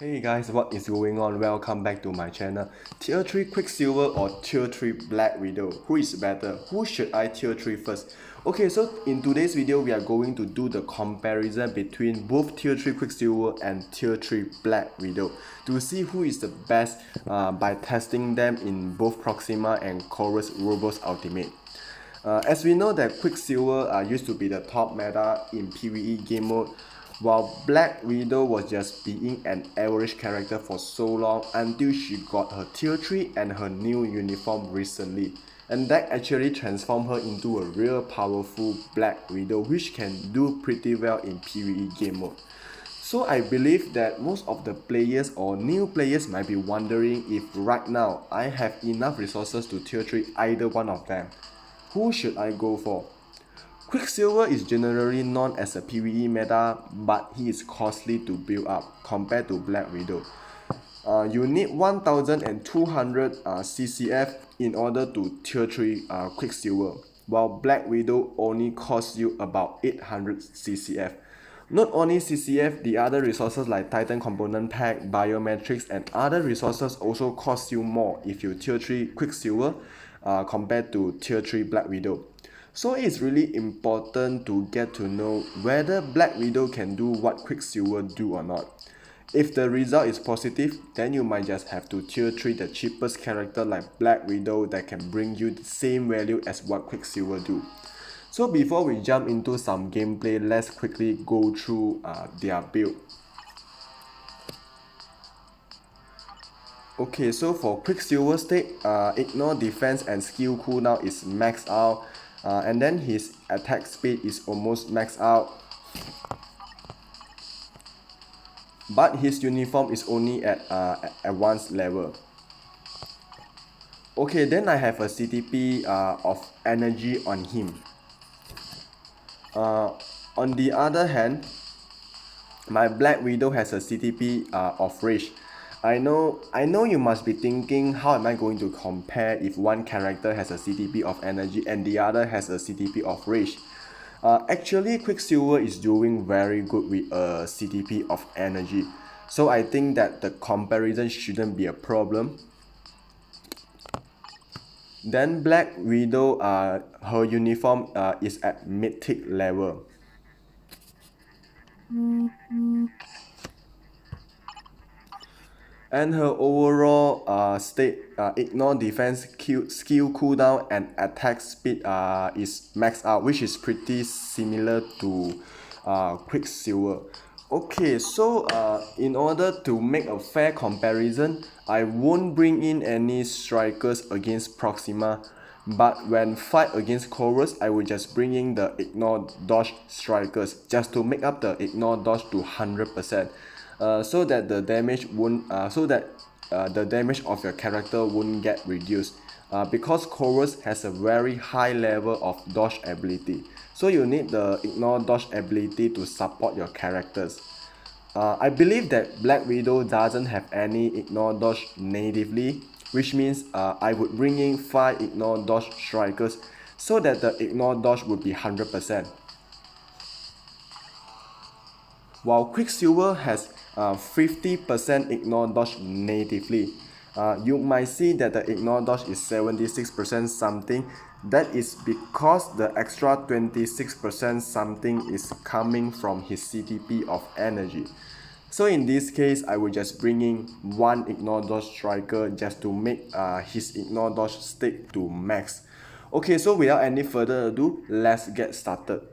Hey guys, what is going on? Welcome back to my channel. Tier 3 Quicksilver or Tier 3 Black Widow? Who is better? Who should I Tier 3 first? Okay, so in today's video, we are going to do the comparison between both Tier 3 Quicksilver and Tier 3 Black Widow to see who is the best by testing them in both Proxima and Chorus Robo's Ultimate. As we know that Quicksilver used to be the top meta in PvE game mode, while Black Widow was just being an average character for so long until she got her tier 3 and her new uniform recently. And that actually transformed her into a real powerful Black Widow which can do pretty well in PvE game mode. So I believe that most of the players or new players might be wondering if right now I have enough resources to tier 3 either one of them. Who should I go for? Quicksilver is generally known as a PvE meta, but he is costly to build up compared to Black Widow. You need 1200 CCF in order to tier 3 Quicksilver, while Black Widow only costs you about 800 CCF. Not only CCF, the other resources like Titan Component Pack, Biometrics and other resources also cost you more if you tier 3 Quicksilver compared to tier 3 Black Widow. So it's really important to get to know whether Black Widow can do what Quicksilver do or not. If the result is positive, then you might just have to tier 3 the cheapest character like Black Widow that can bring you the same value as what Quicksilver do. So before we jump into some gameplay, let's quickly go through their build. Okay, so for Quicksilver state, ignore defense and skill cooldown is maxed out. And then his attack speed is almost maxed out, but his uniform is only at advanced level. Okay, then I have a CTP of energy on him. On the other hand, my Black Widow has a CTP of rage. I know you must be thinking, how am I going to compare if one character has a CTP of energy and the other has a CTP of rage? Actually, Quicksilver is doing very good with a CTP of energy. So I think that the comparison shouldn't be a problem. Then Black Widow, her uniform is at mythic level. And her overall state, ignore defense, skill cooldown and attack speed is maxed out, which is pretty similar to Quicksilver. Okay, so in order to make a fair comparison, I won't bring in any strikers against Proxima, but when fight against Chorus, I will just bring in the ignore dodge strikers just to make up the ignore dodge to 100%. So that the damage won't the damage of your character won't get reduced, because Chorus has a very high level of dodge ability, so you need the ignore dodge ability to support your characters. I believe that Black Widow doesn't have any ignore dodge natively, which means I would bring in 5 ignore dodge strikers so that the ignore dodge would be 100%. While Quicksilver has 50% ignore dodge natively. You might see that the ignore dodge is 76% something. That is because the extra 26% something is coming from his CTP of energy. So in this case, I will just bring in 1 ignore dodge striker just to make his ignore dodge stick to max. Okay, so without any further ado, let's get started.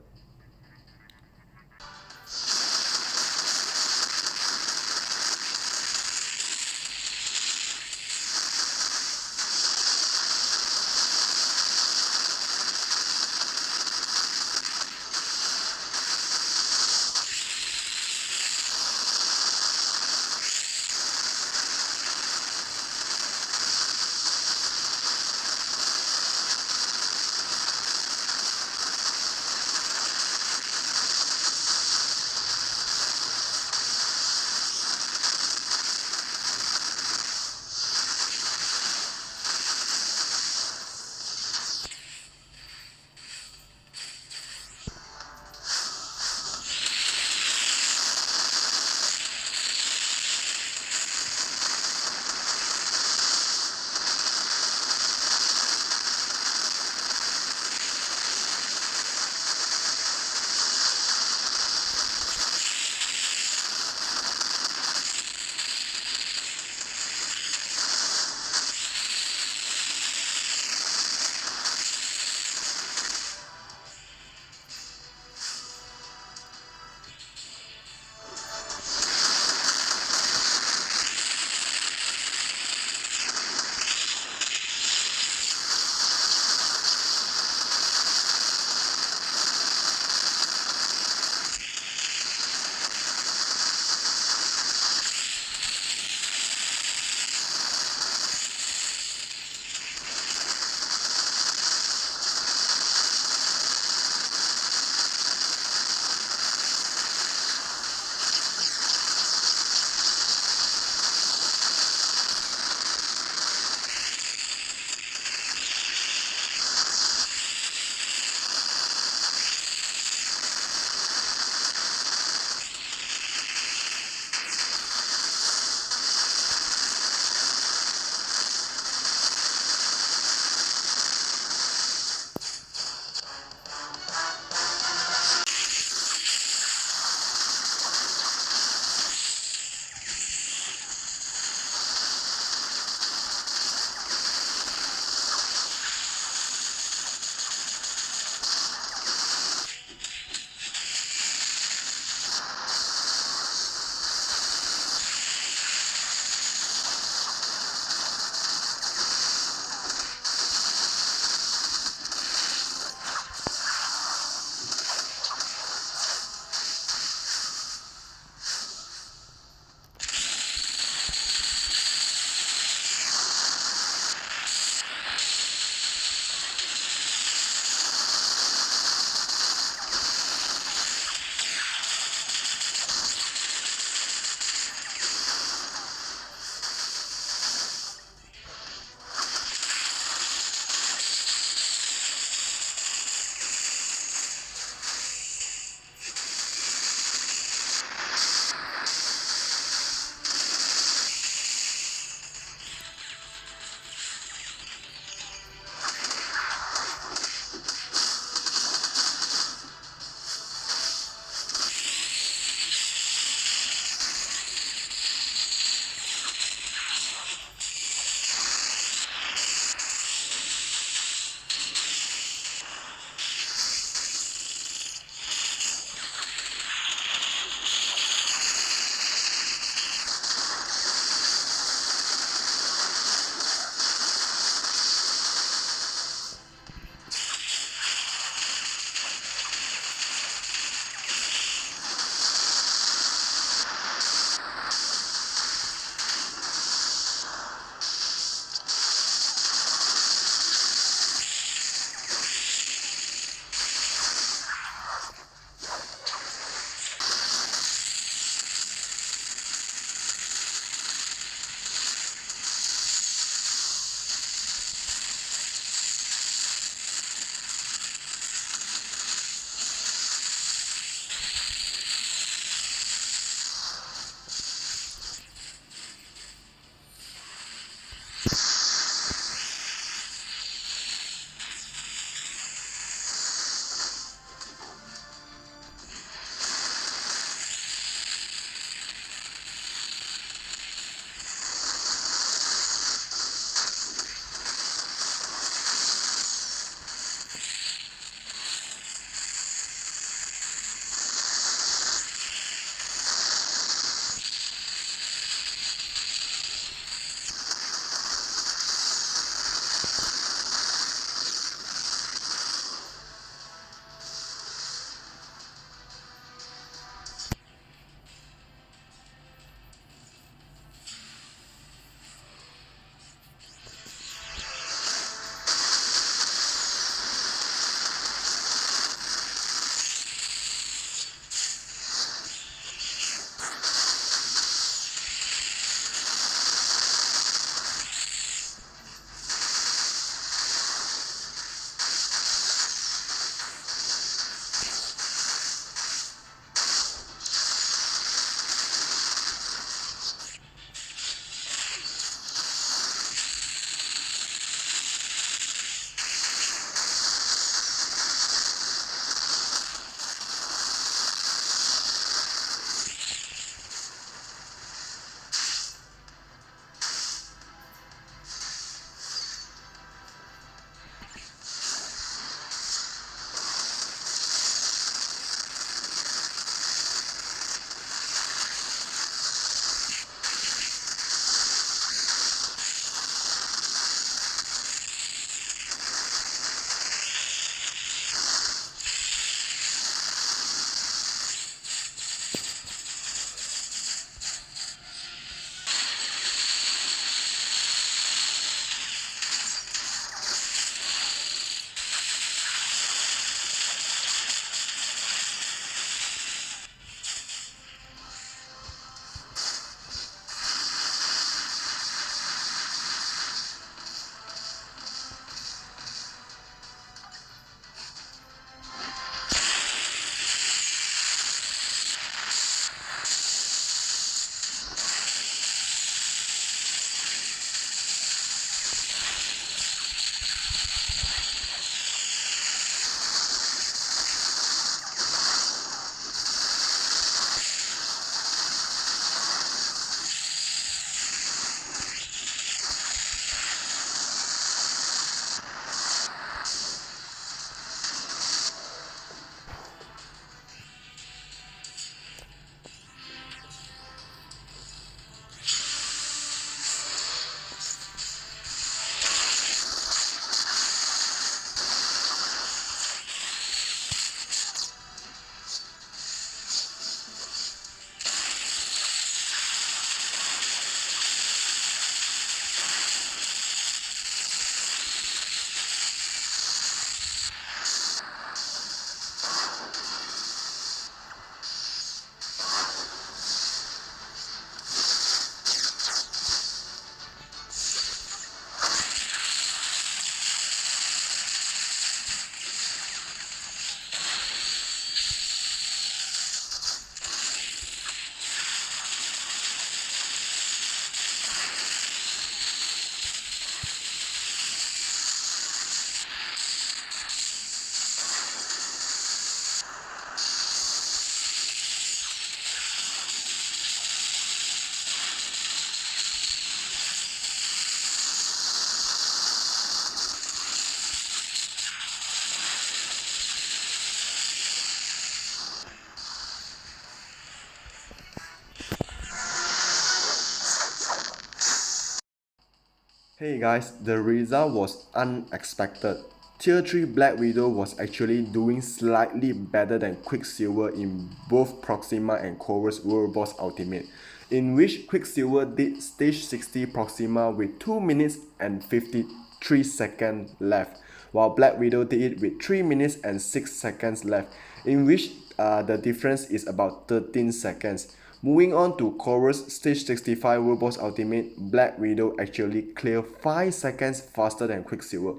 Hey guys, the result was unexpected. Tier 3 Black Widow was actually doing slightly better than Quicksilver in both Proxima and Chorus World Boss Ultimate, in which Quicksilver did stage 60 Proxima with 2 minutes and 53 seconds left, while Black Widow did it with 3 minutes and 6 seconds left, in which the difference is about 13 seconds. Moving on to Chorus Stage 65 World Boss Ultimate, Black Widow actually cleared 5 seconds faster than Quicksilver.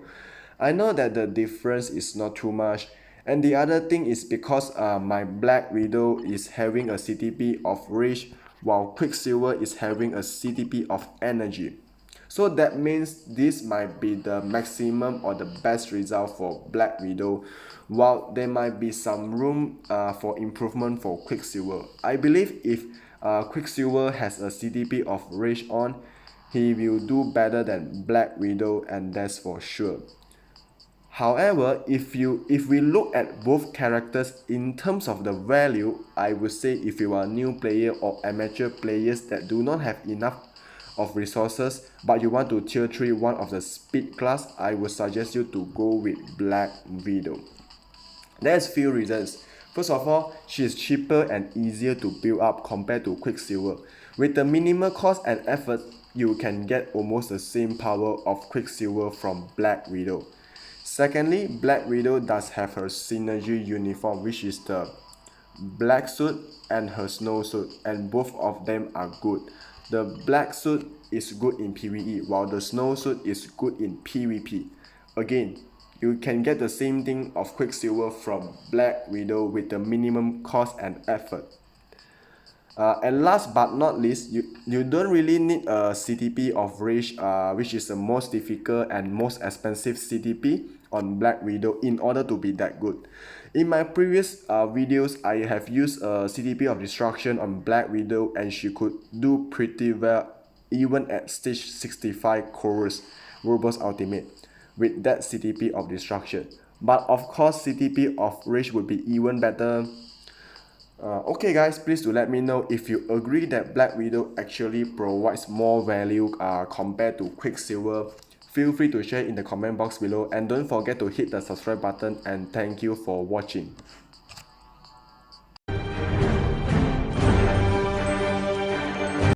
I know that the difference is not too much, and the other thing is because my Black Widow is having a CTP of Rage while Quicksilver is having a CTP of Energy. So that means this might be the maximum or the best result for Black Widow, while there might be some room for improvement for Quicksilver. I believe if Quicksilver has a CTP of Rage on, he will do better than Black Widow, and that's for sure. However, if we look at both characters in terms of the value, I would say if you are a new player or amateur players that do not have enough of resources but you want to tier 3 one of the speed class, I would suggest you to go with Black Widow. There's few reasons. First of all, she is cheaper and easier to build up compared to Quicksilver. With the minimal cost and effort, you can get almost the same power of Quicksilver from Black Widow. Secondly, Black Widow does have her synergy uniform, which is the black suit and her snow suit, and both of them are good. The black suit is good in PvE while the snow suit is good in PvP. Again, you can get the same thing of Quicksilver from Black Widow with the minimum cost and effort. And last but not least, you don't really need a CTP of Rage, which is the most difficult and most expensive CTP on Black Widow in order to be that good. In my previous videos, I have used a CTP of Destruction on Black Widow, and she could do pretty well even at stage 65 Chorus World Boss Ultimate with that CTP of Destruction. But of course, CTP of Rage would be even better. Okay guys, please do let me know if you agree that Black Widow actually provides more value compared to Quicksilver. Feel free to share in the comment box below, and don't forget to hit the subscribe button, and thank you for watching.